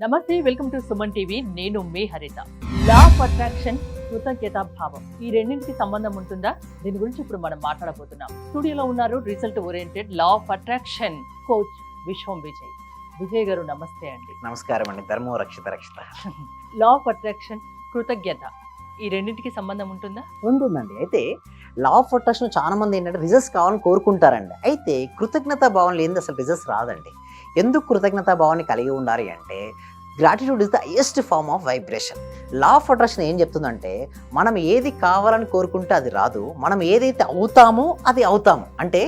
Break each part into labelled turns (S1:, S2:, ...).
S1: నమస్తే, welcome to Suman TV. నేను మీ హరిత. లా ఆఫ్ అట్రాక్షన్, కృతజ్ఞతా భావం, ఈ రెండింటికి సంబంధం ఉంటుందా? దీని గురించి ఇప్పుడు మనం మాట్లాడబోతున్నాం. స్టూడియోలో ఉన్నారు result oriented law of attraction coach విశ్వం విజయ్. విజయ్ గారు నమస్తే అండి.
S2: నమస్కారం అండి. ధర్మో రక్షిత రక్షిత.
S1: లా ఆఫ్ అట్రాక్షన్, కృతజ్ఞత, ఈ రెండింటికి సంబంధం ఉంటుందా?
S2: ఉంటుందండి. అయితే లా ఆఫ్ అట్రాక్షన్ చాలా మంది ఏంటంటే రిజల్ట్స్ కావాలని కోరుకుంటారండి. అయితే కృతజ్ఞతా భావం లేనిది అసలు రిజల్ట్స్ రాదండి. ఎందుకు కృతజ్ఞతా భావాన్ని కలిగి ఉండాలి అంటే gratitude is the highest form of vibration. Law of attraction ఏం చెప్తుందంటే మనం ఏది కావాలని కోరుకుంటే అది రాదు, మనం ఏదైతే అవుతామో అది అవుతాము. అంటే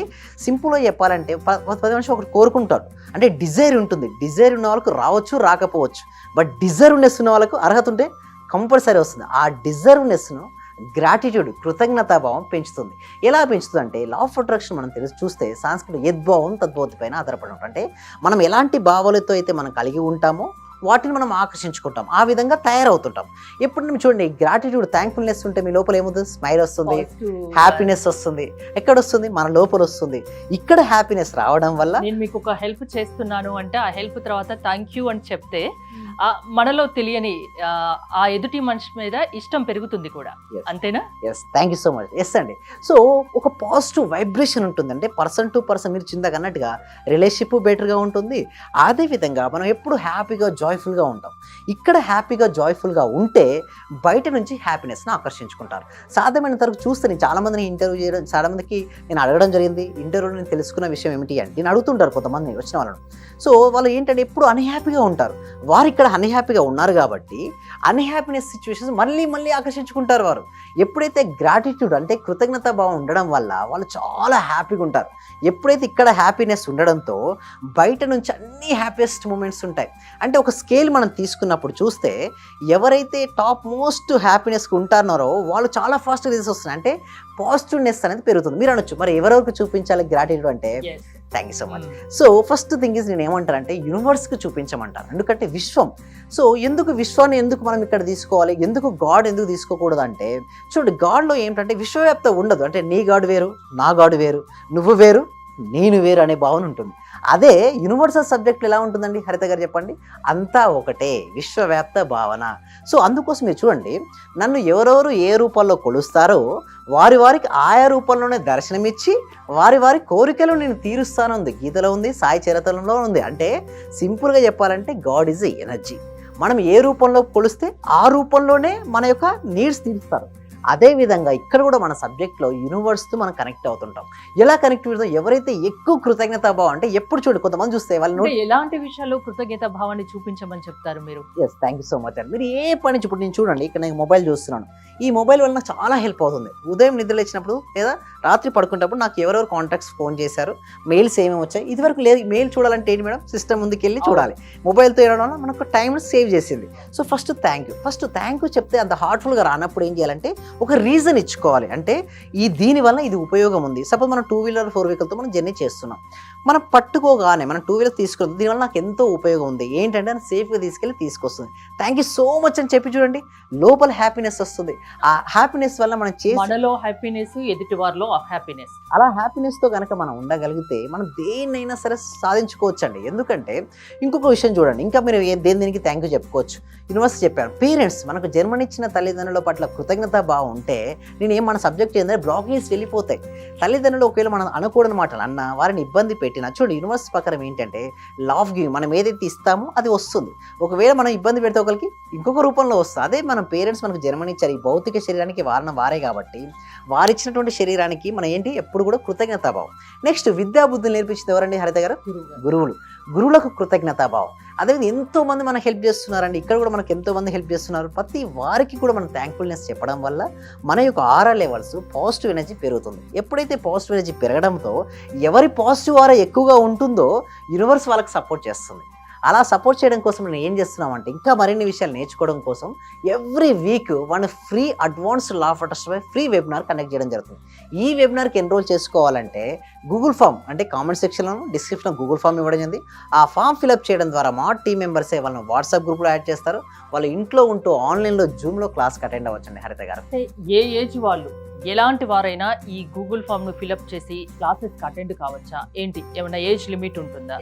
S2: సింపుల్గా చెప్పాలంటే 10 మనిషి ఒకటి కోరుకుంటారు అంటే డిజైర్ ఉంటుంది. డిజైర్ ఉన్న వాళ్ళకు రావచ్చు, రాకపోవచ్చు. బట్ డిజర్వ్నెస్ ఉన్న వాళ్ళకు అర్హత ఉంటే కంపల్సరీ వస్తుంది. ఆ డిజర్వ్నెస్ను గ్రాటిట్యూడ్, కృతజ్ఞతాభావం పెంచుతుంది. ఎలా పెంచుతుంది అంటే లా ఆఫ్ అట్రాక్షన్ మనం చూస్తే సాంస్కృతిక యద్భావం తద్భవతి పైన ఆధారపడి ఉంటుంది. అంటే మనం ఎలాంటి భావాలతో అయితే మనం కలిగి ఉంటామో వాటిని మనం ఆకర్షించుకుంటాం, ఆ విధంగా తయారవుతుంటాం. ఎప్పుడు మేము చూడండి, గ్రాటిట్యూడ్, థ్యాంక్ఫుల్నెస్ ఉంటే మీ లోపల ఏమవుతుంది? స్మైల్ వస్తుంది, హ్యాపీనెస్ వస్తుంది. ఎక్కడ వస్తుంది? మన లోపల వస్తుంది. ఇక్కడ హ్యాపీనెస్ రావడం వల్ల
S1: నేను మీకు ఒక హెల్ప్ చేస్తున్నాను అంటే ఆ హెల్ప్ తర్వాత థ్యాంక్ యూ అని చెప్తే మనలో తెలియని ఆ ఎదుటి మనిషి మీద ఇష్టం పెరుగుతుంది కూడా. అంతేనా?
S2: Yes, thank you so much. Yes అండి. సో ఒక పాజిటివ్ వైబ్రేషన్ ఉంటుంది. అంటే పర్సన్ టు పర్సన్ మీరు చిందాక అన్నట్టుగా రిలేషన్షిప్ బెటర్గా ఉంటుంది. అదేవిధంగా మనం ఎప్పుడు హ్యాపీగా జాయ్ఫుల్గా ఉంటాం. ఇక్కడ హ్యాపీగా జాయ్ఫుల్గా ఉంటే బయట నుంచి హ్యాపీనెస్ని ఆకర్షించుకుంటారు. సాధ్యమైనంత వరకు చూస్తే నేను చాలామందిని ఇంటర్వ్యూ చేయడం, చాలామందికి నేను అడగడం జరిగింది. ఇంటర్వ్యూలో నేను తెలుసుకున్న విషయం ఏమిటి అంటే నేను అడుగుతుంటారు కొంతమంది వచ్చిన వాళ్ళను. సో వాళ్ళు ఏంటంటే ఎప్పుడు అన్హ్యాపీగా ఉంటారు. వారు ఇక్కడ అన్హ్యాపీగా ఉన్నారు కాబట్టి అన్హ్యాపీనెస్ సిచ్యువేషన్స్ మళ్ళీ ఆకర్షించుకుంటారు. వారు ఎప్పుడైతే గ్రాటిట్యూడ్ అంటే కృతజ్ఞతా భావం ఉండడం వల్ల వాళ్ళు చాలా హ్యాపీగా ఉంటారు. ఎప్పుడైతే ఇక్కడ హ్యాపీనెస్ ఉండడంతో బయట నుంచి అన్ని హ్యాపీయెస్ట్ మూమెంట్స్ ఉంటాయి. అంటే ఒక స్కేల్ మనం తీసుకున్నప్పుడు చూస్తే ఎవరైతే టాప్ మోస్ట్ హ్యాపీనెస్కి ఉంటారో వాళ్ళు చాలా ఫాస్ట్ రిజల్ట్స్ వస్తున్నాయి. అంటే పాజిటివ్నెస్ అనేది పెరుగుతుంది. మీరు అనొచ్చు, మరి ఎవరెవరికి చూపించాలి గ్రాటిట్యూడ్ అంటే? Thank you so much. So first thing is నేను ఏమంటానంటే యూనివర్స్కి చూపించమంటాను. ఎందుకంటే విశ్వం. సో విశ్వాన్ని ఎందుకు మనం ఇక్కడ తీసుకోవాలి? ఎందుకు గాడ్ ఎందుకు తీసుకోకూడదు అంటే చూడండి, గాడ్లో ఏంటంటే విశ్వవ్యాప్తం ఉండదు. అంటే నీ గాడు వేరు, నా గాడు వేరు, నువ్వు వేరు, నేను వేరు అనే భావన ఉంటుంది. అదే యూనివర్సల్ సబ్జెక్ట్ ఎలా ఉంటుందండి హరిత గారు చెప్పండి? అంతా ఒకటే, విశ్వవ్యాప్త భావన. సో అందుకోసం మీరు చూడండి, నన్ను ఎవరెవరు ఏ రూపంలో కొలుస్తారో వారికి ఆయా రూపంలోనే దర్శనమిచ్చి వారి కోరికలు నేను తీరుస్తాను ఉంది. గీతలో ఉంది, సాయి చరిత్రలో ఉంది. అంటే సింపుల్గా చెప్పాలంటే గాడ్ ఈజ్ ఎనర్జీ. మనం ఏ రూపంలో కొలిస్తే ఆ రూపంలోనే మన యొక్క నీడ్స్ తీరుస్తారు. అదేవిధంగా ఇక్కడ కూడా మన సబ్జెక్ట్లో యూనివర్స్తో మనం కనెక్ట్ అవుతుంటాం. ఎలా కనెక్ట్ అవుతాం? ఎవరైతే ఎక్కువ కృతజ్ఞతా భావం అంటే ఎప్పుడు చూడు కొంతమంది చూస్తే వాళ్ళు
S1: ఎలాంటి విషయాల్లో కృతజ్ఞతా భావాన్ని చూపించమని చెప్తారు మీరు?
S2: Yes, thank you so much అండి. మీరు ఏ పని నుంచి ఇప్పుడు నేను చూడండి, ఇక్కడ నేను మొబైల్ చూస్తున్నాను. ఈ మొబైల్ వల్ల నాకు చాలా హెల్ప్ అవుతుంది. ఉదయం నిద్ర లేచినప్పుడు లేదా రాత్రి పడుకున్నప్పుడు నాకు ఎవరెవరు కాంటాక్ట్స్ ఫోన్ చేశారు, మెయిల్స్ ఏమేమి వచ్చాయి, ఇదివరకు లేదు. మెయిల్ చూడాలంటే ఏంటి మేడం? సిస్టమ్ ముందుకు వెళ్ళి చూడాలి. మొబైల్తో వేయడం వల్ల మనకు టైం సేవ్ చేసింది. సో ఫస్ట్ థ్యాంక్ యూ చెప్తే అంత హార్ట్ఫుల్గా రానప్పుడు ఏం చేయాలంటే ఒక రీజన్ ఇచ్చుకోవాలి. అంటే దీనివల్ల ఇది ఉపయోగం ఉంది. సపోజ్ మనం 2 వీలర్ 4 వెహికల్తో మనం జర్నీ చేస్తున్నాం. మనం పట్టుకోగానే మనం 2 వీలర్ తీసుకుంటాం, దీనివల్ల నాకు ఎంతో ఉపయోగం ఉంది ఏంటంటే సేఫ్గా తీసుకెళ్ళి తీసుకొస్తుంది. థ్యాంక్ యూ సో మచ్ అని చెప్పి చూడండి, లోపల హ్యాపీనెస్ వస్తుంది. ఆ హ్యాపీనెస్ వల్ల మనం
S1: మనలో హ్యాపీనెస్, ఎదుటి వారిలో హ్యాపీనెస్.
S2: అలా హ్యాపీనెస్తో కనుక మనం ఉండగలిగితే మనం దేన్నైనా సరే సాధించుకోవచ్చు అండి. ఎందుకంటే ఇంకొక విషయం చూడండి, ఇంకా మీరు దేనికి థ్యాంక్ యూ చెప్పుకోవచ్చు. యూనివర్స్ చెప్పాను, పేరెంట్స్ మనకు జన్మనిచ్చిన తల్లిదండ్రుల పట్ల కృతజ్ఞతా భావం ఉంటే మన సబ్జెక్ట్ ఏంటంటే బ్లాకేజ్ వెళ్ళిపోతాయి. తల్లిదండ్రులు ఒకవేళ మనం అనుకోని మాటలు అన్నా, వారిని ఇబ్బంది పెట్టినా చూడండి, యూనివర్స్ ప్రకారం ఏంటంటే లా ఆఫ్ గివింగ్, మనం ఏదైతే ఇస్తామో అది వస్తుంది. ఒకవేళ మనం ఇబ్బంది పెడితే ఒకరికి ఇంకొక రూపంలో వస్తుంది. అదే మన పేరెంట్స్ మనకు జన్మనిచ్చారు, ఈ భౌతిక శరీరానికి వారే కాబట్టి వారిచ్చినటువంటి శరీరానికి మనం ఏంటి ఎప్పుడు కూడా కృతజ్ఞతాభావం. నెక్స్ట్ విద్యాబుద్ధులు నేర్పించింది ఎవరండి హరిత గారు? గురువులకు కృతజ్ఞతాభావం. అదేవిధంగా ఎంతో మంది మనకు హెల్ప్ చేస్తున్నారండి. ఇక్కడ కూడా మనకు ఎంతో మంది హెల్ప్ చేస్తున్నారు. ప్రతి వారికి కూడా మనం థ్యాంక్ఫుల్నెస్ చెప్పడం వల్ల మన యొక్క ఆరా లెవెల్స్, పాజిటివ్ ఎనర్జీ పెరుగుతుంది. ఎప్పుడైతే పాజిటివ్ ఎనర్జీ పెరగడంతో ఎవరి పాజిటివ్ ఆరా ఎక్కువగా ఉంటుందో యూనివర్స్ వాళ్ళకి సపోర్ట్ చేస్తుంది. అలా సపోర్ట్ చేయడం కోసం నేను ఏం చేస్తున్నామంటే ఇంకా మరిన్ని విషయాలు నేర్చుకోవడం కోసం every week free advanced law of attraction free webinar conduct చేయడం జరుగుతుంది. ఈ వెబినార్కి ఎన్రోల్ చేసుకోవాలంటే గూగుల్ ఫామ్ అంటే కామెంట్ సెక్షన్లో డిస్క్రిప్షన్లో గూగుల్ ఫామ్ ఇవ్వడం జరిగింది. ఆ ఫామ్ ఫిల్అప్ చేయడం ద్వారా మా టీం మెంబర్సే వాళ్ళని వాట్సాప్ గ్రూప్లో యాడ్ చేస్తారు. వాళ్ళు ఇంట్లో ఉంటూ ఆన్లైన్లో జూమ్లో క్లాస్కి అటెండ్ అవ్వచ్చండి హరిత గారు.
S1: ఏ ఏజ్ వాళ్ళు ఎలాంటి వారైనా ఈ గూగుల్ ఫామ్ ను ఫిల్అప్ చేసి క్లాసెస్ అటెండ్ కావచ్చా? ఏంటి ఏమైనా ఏజ్ లిమిట్ ఉంటుందా?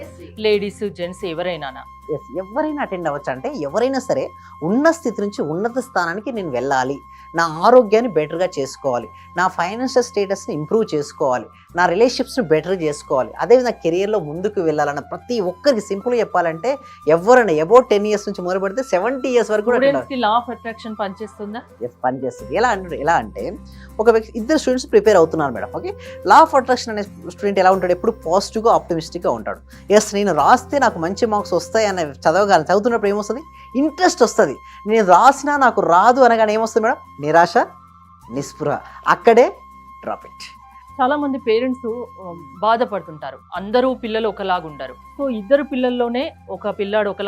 S1: లేడీస్, జెంట్స్ ఎవరైనా?
S2: ఎవరైనా అటెండ్ అవ్వచ్చు. అంటే ఎవరైనా సరే ఉన్న స్థితి నుంచి ఉన్నత స్థానానికి నేను వెళ్ళాలి, నా ఆరోగ్యాన్ని బెటర్గా చేసుకోవాలి, నా ఫైనాన్షియల్ స్టేటస్ని ఇంప్రూవ్ చేసుకోవాలి, నా రిలేషన్షిప్స్ని బెటర్ చేసుకోవాలి, అదేవిధంగా కెరియర్లో ముందుకు వెళ్ళాలన్న ప్రతి ఒక్కరికి సింపుల్గా చెప్పాలంటే ఎవరైనా అబౌట్ 10 years నుంచి మొదలు పెడితే 70 years వరకు కూడా
S1: లా ఆఫ్ అట్రాక్షన్ పనిచేస్తుందా?
S2: పనిచేస్తుంది. ఎలా అంటే ఒక వ్యక్తి ఇద్దరు స్టూడెంట్స్ ప్రిపేర్ అవుతున్నారు madam. Okay, law of attraction అనే స్టూడెంట్ ఎలా ఉంటాడు, ఎప్పుడు పాజిటివ్గా ఆప్టమిస్టిక్గా ఉంటాడు. నేను రాస్తే నాకు మంచి మార్క్స్ వస్తాయి అనే చదువుతున్నప్పుడు ఏమొస్తుంది, ఇంట్రెస్ట్ వస్తుంది. నేను రాసినా నాకు రాదు అనగానే ఏమొస్తుంది మేడం, నిరాశ, నిస్పృహ, అక్కడే డ్రాప్ ఇట్.
S1: చాలా మంది పేరెంట్స్ బాధపడుతుంటారు, అందరూ పిల్లలు ఒకలాగా ఉండరు. సో ఇద్దరు పిల్లల్లోనే ఒక పిల్లాడు ఒక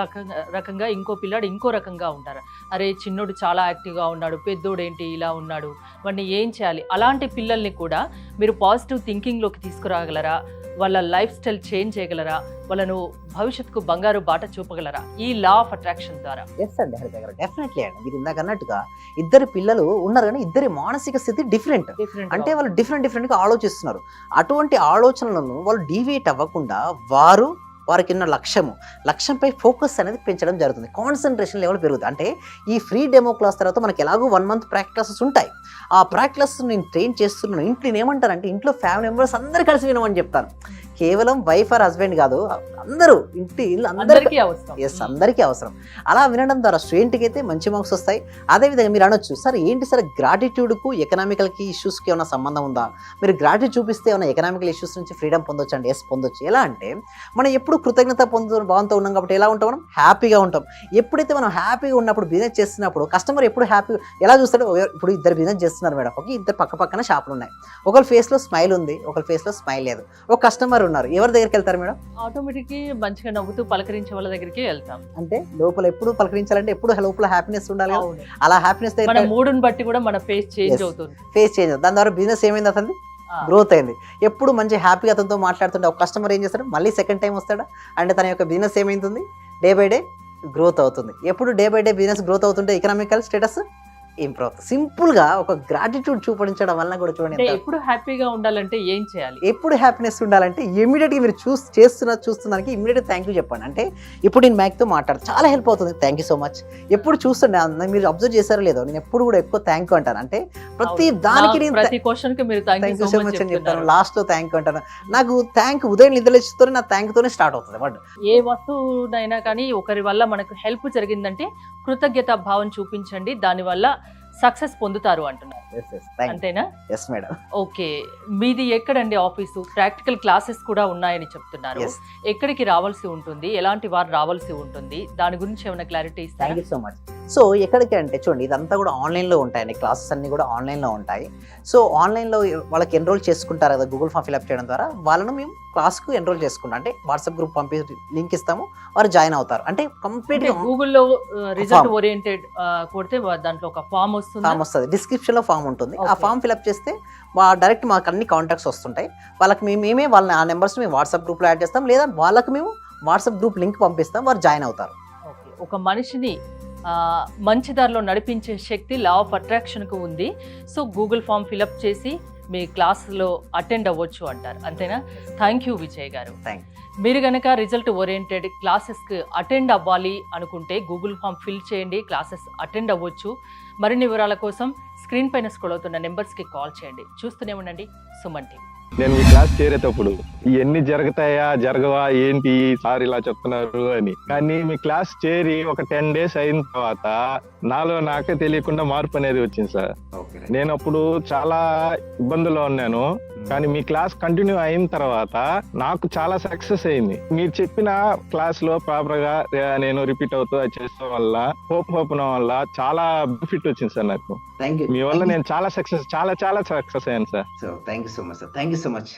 S1: రకంగా, ఇంకో పిల్లాడు ఇంకో రకంగా ఉంటారు. అరే చిన్నోడు చాలా యాక్టివ్గా ఉన్నాడు, పెద్దోడు ఏంటి ఇలా ఉన్నాడు, వాడిని ఏం చేయాలి? అలాంటి పిల్లల్ని కూడా మీరు పాజిటివ్ థింకింగ్లోకి తీసుకురాగలరా? వాళ్ళ లైఫ్ స్టైల్ చేంజ్ చేయగలరా? వాళ్ళను భవిష్యత్తుకు బంగారు బాట చూపగలరా ఈ లా ఆఫ్ అట్రాక్షన్ ద్వారా?
S2: ఎస్ అండి హరిత గారు, డెఫినెట్లీ అండి. మీరు ఇందాక అన్నట్టుగా ఇద్దరు పిల్లలు ఉన్నారు కానీ ఇద్దరి మానసిక స్థితి డిఫరెంట్. అంటే వాళ్ళు డిఫరెంట్గా ఆలోచిస్తున్నారు. అటువంటి ఆలోచనలను వాళ్ళు డీవియేట్ అవ్వకుండా వారికి ఉన్న లక్ష్యంపై ఫోకస్ అనేది పెంచడం జరుగుతుంది. కాన్సన్ట్రేషన్ లెవెల్ పెరుగుతుంది. అంటే ఈ ఫ్రీ డెమో క్లాస్ తర్వాత మనకి ఎలాగో 1 month ప్రాక్టీస్ క్లాసెస్ ఉంటాయి. ఆ ప్రాక్టీస్ క్లాస్ నేను ట్రైన్ చేస్తున్నాను. ఇంట్లో ఏమంటారంటే ఇంట్లో ఫ్యామిలీ మెంబర్స్ అందరు కలిసి వినమని చెప్తాను. కేవలం వైఫ్ ఆర్ హస్బెండ్ కాదు, అందరూ అందరికీ అవసరం. అలా వినడం ద్వారా స్టూడెంట్కి అయితే మంచి మార్క్స్ వస్తాయి. అదేవిధంగా మీరు అనొచ్చు, సార్ ఏంటి సార్ గ్రాటిట్యూడ్కు ఎకనామికల్కి ఇష్యూస్కి ఏమైనా సంబంధం ఉందా? మీరు గ్రాటిట్యూడ్ చూపిస్తే ఏమైనా ఎకనామికల్ ఇష్యూస్ నుంచి ఫ్రీడమ్ పొందొచ్చు అంటే ఎస్ పొందొచ్చు. ఎలా అంటే మనం ఎప్పుడు కృతజ్ఞత భావంతో ఉన్నాం కాబట్టి ఎలా ఉంటాం, మనం హ్యాపీగా ఉంటాం. ఎప్పుడైతే మనం హ్యాపీగా ఉన్నప్పుడు బిజినెస్ చేస్తున్నప్పుడు కస్టమర్ ఎప్పుడు హ్యాపీ ఎలా చూస్తాడు? ఇప్పుడు ఇద్దరు బిజినెస్ చేస్తున్నారు మేడం, ఓకే, ఇద్దరు పక్కన షాపులు ఉన్నాయి. ఒకరి ఫేస్లో స్మైల్ ఉంది, ఒకరి ఫేస్లో స్మైల్ లేదు. ఒక కస్టమర్ ఉన్నారు, ఎవరి దగ్గరికి వెళ్తారు మేడం?
S1: ఆటోమేటిక్గా మంచిగా నవ్వుతూ పలకరించే వాళ్ళ దగ్గరికి వెళ్తాం.
S2: అంటే లోపల ఎప్పుడు పలకరించాలంటే ఎప్పుడు లోపల హ్యాపీనెస్ ఉండాలి. అలా హ్యాపీనెస్
S1: మన మూడుని బట్టి కూడా మన ఫేస్ చేంజ్ అవుతుంది.
S2: దాని ద్వారా బిజినెస్ ఏమైంది, అతనికి గ్రోత్ అయింది. ఎప్పుడు మంచి హ్యాపీగా అతనితో మాట్లాడుతుంటే ఒక కస్టమర్ ఏం చేస్తాడు, మళ్ళీ సెకండ్ టైం వస్తాడా అంటే తన యొక్క బిజినెస్ ఏమైంది, డే బై డే గ్రోత్ అవుతుంది. ఎప్పుడు day by day business growth అవుతుంటే ఎకనామికల్ స్టేటస్ ఇంప్రూవ్. సింపుల్ గా ఒక గ్రాటిట్యూడ్ చూపించడం వల్ల కూడా చూడండి,
S1: ఎప్పుడు హ్యాపీగా ఉండాలంటే ఏం చేయాలి,
S2: ఎప్పుడు హ్యాపీనెస్ ఉండాలంటే ఇమీడియట్ గా మీరు చూస్తున్నానికి ఇమీడియట్ థ్యాంక్ యూ చెప్పండి. అంటే ఇప్పుడు నేను మ్యాక్ తో మాట్లాడు చాలా హెల్ప్ అవుతుంది, థ్యాంక్ యూ సో మచ్. ఎప్పుడు చూస్తుండే మీరు అబ్జర్వ్ చేశారో లేదో, నేను ఎప్పుడు కూడా ఎక్కువ థ్యాంక్ యూ అంటాను. అంటే ప్రతి దానికి
S1: ప్రతి క్వశ్చన్ కి మీరు థ్యాంక్ యూ సో మచ్ అని
S2: చెప్తాను, లాస్ట్ లో థ్యాంక్ యూ అంటాను. నాకు థ్యాంక్ ఉదయం నిద్రలేస్తూనే నా థ్యాంక్ తోనే స్టార్ట్ అవుతుంది వర్డ్.
S1: ఏ వస్తువునైనా కానీ ఒకరి వల్ల మనకు హెల్ప్ జరిగిందంటే కృతజ్ఞత భావం చూపించండి, దానివల్ల సక్సెస్ పొందుతారు అంటున్నారు. అంతేనా?
S2: Yes madam.
S1: ఓకే, మీది ఎక్కడండి ఆఫీసు? ప్రాక్టికల్ క్లాసెస్ కూడా ఉన్నాయని చెప్తున్నారు. ఎక్కడికి రావాల్సి ఉంటుంది, ఎలాంటి వారు రావాల్సి ఉంటుంది, దాని గురించి ఏమైనా క్లారిటీ ఇస్తారా?
S2: Thank you so much. So ఎక్కడికి అంటే చూడండి, ఇదంతా కూడా ఆన్లైన్లో ఉంటాయండి, క్లాసెస్ అన్ని కూడా ఆన్లైన్లో ఉంటాయి. సో ఆన్లైన్లో వాళ్ళకి ఎన్రోల్ చేసుకుంటారు కదా గూగుల్ ఫామ్ ఫిల్అప్ చేయడం ద్వారా, వాళ్ళను మేము క్లాస్కు ఎన్రోల్ చేసుకుంటాం. అంటే వాట్సాప్ గ్రూప్ పంపి లింక్ ఇస్తాము, వారు జాయిన్ అవుతారు. అంటే కంప్లీట్
S1: గూగుల్లో రిజల్ట్ ఓరియంటెడ్ కొడితే దాంట్లో ఒక ఫామ్ వస్తుంది,
S2: డిస్క్రిప్షన్ లో ఫామ్ ఉంటుంది. ఆ ఫామ్ ఫిల్అప్ చేస్తే డైరెక్ట్ మాకు అన్ని కాంటాక్ట్స్ వస్తుంటాయి. వాళ్ళకి మేమే వాళ్ళ ఆ నెంబర్స్ మేము వాట్సాప్ గ్రూప్లో యాడ్ చేస్తాం, లేదా వాళ్ళకి మేము వాట్సాప్ గ్రూప్ లింక్ పంపిస్తాం, వారు జాయిన్ అవుతారు.
S1: ఒక మనిషిని మంచి దారిలో నడిపించే శక్తి లా ఆఫ్ అట్రాక్షన్కు ఉంది. సో గూగుల్ ఫామ్ ఫిల్అప్ చేసి మీ క్లాస్లో అటెండ్ అవ్వచ్చు అంటారు, అంతేనా? థ్యాంక్ యూ విజయ్ గారు. మీరు కనుక రిజల్ట్ ఓరియంటెడ్ క్లాసెస్కి అటెండ్ అవ్వాలి అనుకుంటే గూగుల్ ఫామ్ ఫిల్ చేయండి, క్లాసెస్ అటెండ్ అవ్వచ్చు. మరిన్ని వివరాల కోసం స్క్రీన్ పైన స్క్రోల్ అవుతున్న నెంబర్స్కి కాల్ చేయండి. చూస్తూనే ఉండండి సుమన్ టీవీ.
S3: నేను మీ క్లాస్ చేరేటప్పుడు ఇవన్నీ జరుగుతాయా జరగవా ఏంటి సార్ ఇలా చెప్తున్నారు అని, కానీ మీ క్లాస్ చేరి ఒక 10 days అయిన తర్వాత నాలో నాకే తెలియకుండా మార్పు అనేది వచ్చింది సార్. నేను అప్పుడు చాలా ఇబ్బందుల్లో ఉన్నాను, కానీ మీ క్లాస్ కంటిన్యూ అయిన తర్వాత నాకు చాలా సక్సెస్ అయింది. మీరు చెప్పిన క్లాస్ లో ప్రాపర్ గా నేను రిపీట్ అవుతూ చేసిన వల్ల హోప్ వల్ల చాలా బెనిఫిట్ వచ్చింది సార్ నాకు. మీ వల్ల నేను చాలా సక్సెస్ అయ్యాను sir.
S2: Thank you so much.